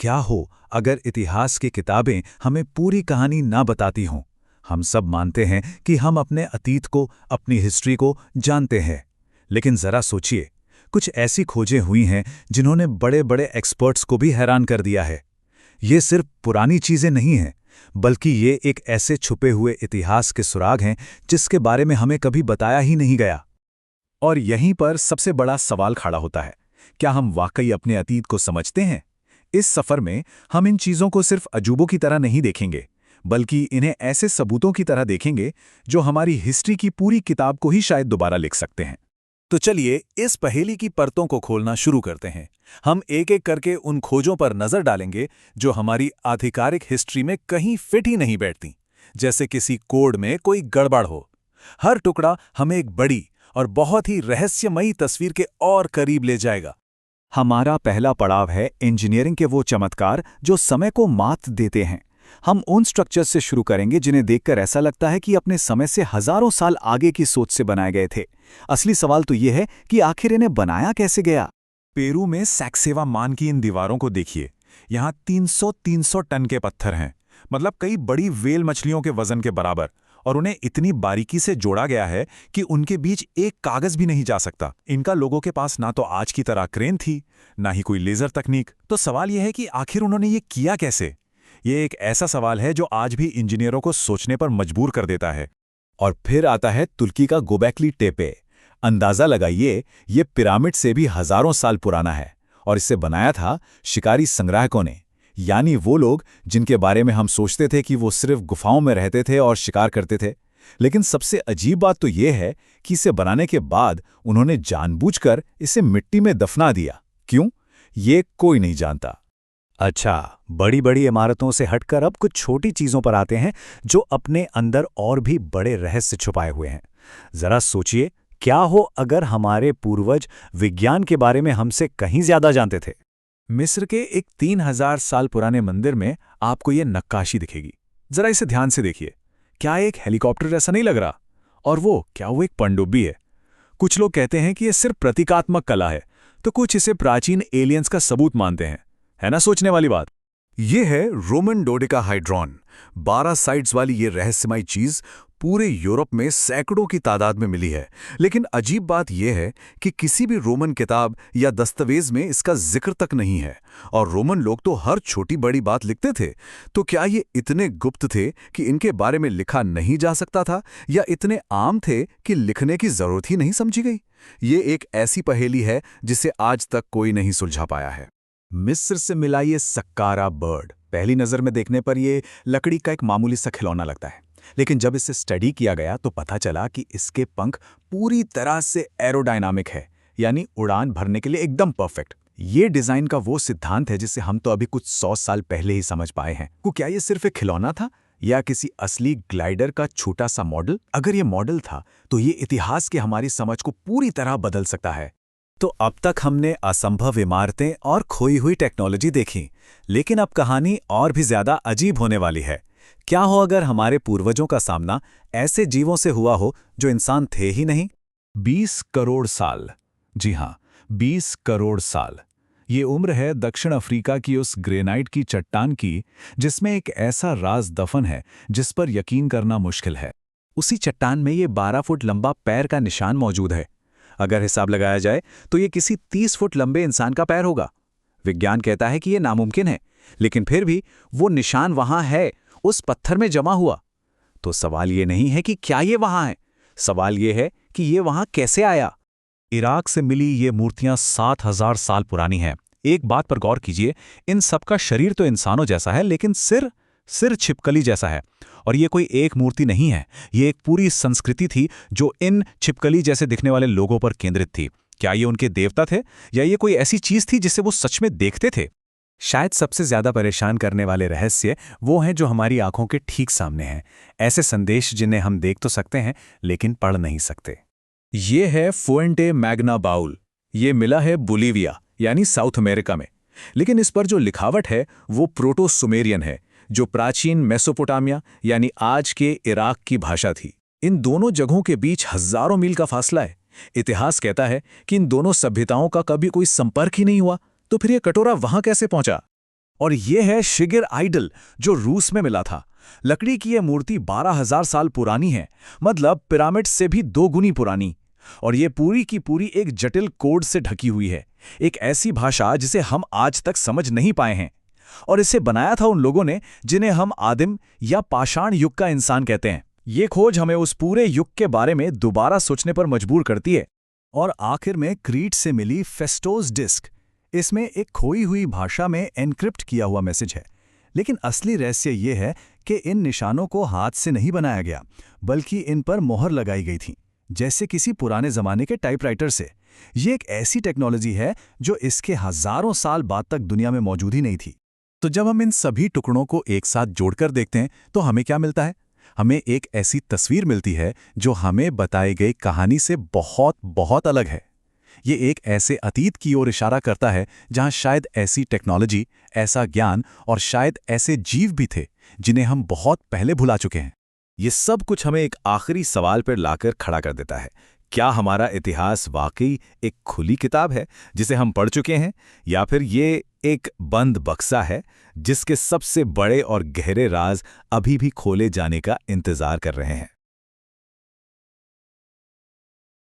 क्या हो अगर इतिहास की किताबें हमें पूरी कहानी ना बताती हों। हम सब मानते हैं कि हम अपने अतीत को, अपनी हिस्ट्री को जानते हैं, लेकिन जरा सोचिए, कुछ ऐसी खोजें हुई हैं जिन्होंने बड़े बड़े एक्सपर्ट्स को भी हैरान कर दिया है। ये सिर्फ पुरानी चीजें नहीं हैं, बल्कि ये एक ऐसे छुपे हुए इतिहास के सुराग हैं जिसके बारे में हमें कभी बताया ही नहीं गया। और यहीं पर सबसे बड़ा सवाल खड़ा होता है, क्या हम वाकई अपने अतीत को समझते हैं? इस सफर में हम इन चीजों को सिर्फ अजूबों की तरह नहीं देखेंगे, बल्कि इन्हें ऐसे सबूतों की तरह देखेंगे जो हमारी हिस्ट्री की पूरी किताब को ही शायद दोबारा लिख सकते हैं। तो चलिए इस पहेली की परतों को खोलना शुरू करते हैं। हम एक एक करके उन खोजों पर नजर डालेंगे जो हमारी आधिकारिक हिस्ट्री में कहीं फिट ही नहीं बैठती, जैसे किसी कोड में कोई गड़बड़ हो। हर टुकड़ा हमें एक बड़ी और बहुत ही रहस्यमयी तस्वीर के और करीब ले जाएगा। हमारा पहला पड़ाव है इंजीनियरिंग के वो चमत्कार जो समय को मात देते हैं। हम उन स्ट्रक्चर्स से शुरू करेंगे जिन्हें देखकर ऐसा लगता है कि अपने समय से हजारों साल आगे की सोच से बनाए गए थे। असली सवाल तो ये है कि आखिर इन्हें बनाया कैसे गया। पेरू में सैक्सेवा मान की इन दीवारों को देखिए। यहाँ 300 टन के पत्थर हैं, मतलब कई बड़ी व्हेल मछलियों के वजन के बराबर, और उन्हें इतनी बारीकी से जोड़ा गया है कि उनके बीच एक कागज भी नहीं जा सकता। इनका लोगों के पास ना तो आज की तरह क्रेन थी, ना ही कोई लेजर तकनीक। तो सवाल यह है कि आखिर उन्होंने ये किया कैसे? ये एक ऐसा सवाल है जो आज भी इंजीनियरों को सोचने पर मजबूर कर देता है। और फिर आता है तुर्की का गोबेकली टेपे। अंदाजा लगाइए, ये पिरामिड से भी हजारों साल पुराना है, और इसे बनाया था शिकारी संग्राहकों ने, यानी वो लोग जिनके बारे में हम सोचते थे कि वो सिर्फ गुफाओं में रहते थे और शिकार करते थे। लेकिन सबसे अजीब बात तो ये है कि इसे बनाने के बाद उन्होंने जानबूझकर इसे मिट्टी में दफना दिया। क्यों? ये कोई नहीं जानता। अच्छा, बड़ी बड़ी इमारतों से हटकर अब कुछ छोटी चीजों पर आते हैं जो अपने अंदर और भी बड़े रहस्य छुपाए हुए हैं। जरा सोचिए, क्या हो अगर हमारे पूर्वज विज्ञान के बारे में हमसे कहीं ज्यादा जानते थे। मिस्र के एक 3000 साल पुराने मंदिर में आपको ये नक्काशी दिखेगी। जरा इसे ध्यान से देखिए। क्या एक हेलीकॉप्टर ऐसा नहीं लग रहा? और क्या वो एक पनडुब्बी है? कुछ लोग कहते हैं कि ये सिर्फ प्रतीकात्मक कला है, तो कुछ इसे प्राचीन एलियंस का सबूत मानते हैं। है ना सोचने वाली बात? ये है रोमन डोडेकाहाइड्रॉन। 12 साइड्स वाली ये रहस्यमयी चीज पूरे यूरोप में सैकड़ों की तादाद में मिली है। लेकिन अजीब बात यह है कि किसी भी रोमन किताब या दस्तावेज में इसका जिक्र तक नहीं है। और रोमन लोग तो हर छोटी बड़ी बात लिखते थे। तो क्या ये इतने गुप्त थे कि इनके बारे में लिखा नहीं जा सकता था, या इतने आम थे कि लिखने की जरूरत ही नहीं समझी गई? ये एक ऐसी पहेली है जिसे आज तक कोई नहीं सुलझा पाया है। मिस्र से मिला ये सक्कारा बर्ड पहली नजर में देखने पर ये लकड़ी का एक मामूली सा खिलौना लगता है, लेकिन जब इसे स्टडी किया गया तो पता चला कि इसके पंख पूरी तरह से एरोडायनामिक है, यानी उड़ान भरने के लिए एकदम परफेक्ट। ये डिजाइन का वो सिद्धांत है जिसे हम तो अभी कुछ 100 साल पहले ही समझ पाए हैं। क्या ये सिर्फ एक खिलौना था या किसी असली ग्लाइडर का छोटा सा मॉडल? अगर ये मॉडल था तो ये इतिहास की हमारी समझ को पूरी तरह बदल सकता है। तो अब तक हमने असंभव इमारतें और खोई हुई टेक्नोलॉजी देखी, लेकिन अब कहानी और भी ज्यादा अजीब होने वाली है। क्या हो अगर हमारे पूर्वजों का सामना ऐसे जीवों से हुआ हो जो इंसान थे ही नहीं? 20 करोड़ साल। जी हाँ, 20 करोड़ साल। ये उम्र है दक्षिण अफ्रीका की उस ग्रेनाइट की चट्टान की जिसमें एक ऐसा राज दफन है जिस पर यकीन करना मुश्किल है। उसी चट्टान में ये 12 फुट लंबा पैर का निशान मौजूद है। अगर हिसाब लगाया जाए तो ये किसी 30 फुट लंबे इंसान का पैर होगा। विज्ञान कहता है कि ये नामुमकिन है, लेकिन फिर भी वो निशान वहां है, उस पत्थर में जमा हुआ। तो सवाल ये नहीं है कि क्या ये वहां है, सवाल ये है कि ये वहां कैसे आया। इराक से मिली ये मूर्तियां 7000 साल पुरानी हैं। एक बात पर गौर कीजिए, इन सबका शरीर तो इंसानों जैसा है, लेकिन सिर छिपकली जैसा है। और ये कोई एक मूर्ति नहीं है, ये एक पूरी संस्कृति थी जो इन छिपकली जैसे दिखने वाले लोगों पर केंद्रित थी। क्या ये उनके देवता थे, या ये कोई ऐसी चीज थी जिसे वो सच में देखते थे? शायद सबसे ज्यादा परेशान करने वाले रहस्य वो हैं जो हमारी आंखों के ठीक सामने हैं। ऐसे संदेश जिन्हें हम देख तो सकते हैं लेकिन पढ़ नहीं सकते। ये है फुएंटे मैग्ना बाउल। ये मिला है बोलीविया यानी साउथ अमेरिका में, लेकिन इस पर जो लिखावट है वो प्रोटो सुमेरियन है, जो प्राचीन मेसोपोटामिया यानी आज के इराक की भाषा थी। इन दोनों जगहों के बीच हजारों मील का फासला है। इतिहास कहता है कि इन दोनों सभ्यताओं का कभी कोई संपर्क ही नहीं हुआ, तो फिर ये कटोरा वहां कैसे पहुंचा? और ये है शिगिर आइडल, जो रूस में मिला था। लकड़ी की यह मूर्ति 12,000 साल पुरानी है, मतलब पिरामिड से भी 2 गुनी पुरानी। और ये पूरी की पूरी एक जटिल कोड से ढकी हुई है, एक ऐसी भाषा जिसे हम आज तक समझ नहीं पाए हैं। और इसे बनाया था उन लोगों ने जिन्हें हम आदिम या पाषाण युग का इंसान कहते हैं। ये खोज हमें उस पूरे युग के बारे में दोबारा सोचने पर मजबूर करती है। और आखिर में क्रीट से मिली फेस्टोस डिस्क। इसमें एक खोई हुई भाषा में एन्क्रिप्ट किया हुआ मैसेज है। लेकिन असली रहस्य ये है कि इन निशानों को हाथ से नहीं बनाया गया, बल्कि इन पर मोहर लगाई गई थी, जैसे किसी पुराने जमाने के टाइपराइटर से। ये एक ऐसी टेक्नोलॉजी है जो इसके हजारों साल बाद तक दुनिया में मौजूद ही नहीं थी। तो जब हम इन सभी टुकड़ों को एक साथ जोड़कर देखते हैं तो हमें क्या मिलता है? हमें एक ऐसी तस्वीर मिलती है जो हमें बताई गई कहानी से बहुत बहुत अलग है। ये एक ऐसे अतीत की ओर इशारा करता है जहां शायद ऐसी टेक्नोलॉजी, ऐसा ज्ञान और शायद ऐसे जीव भी थे जिन्हें हम बहुत पहले भुला चुके हैं। ये सब कुछ हमें एक आखिरी सवाल पर लाकर खड़ा कर देता है। क्या हमारा इतिहास वाकई एक खुली किताब है जिसे हम पढ़ चुके हैं, या फिर ये एक बंद बक्सा है जिसके सबसे बड़े और गहरे राज अभी भी खोले जाने का इंतजार कर रहे हैं?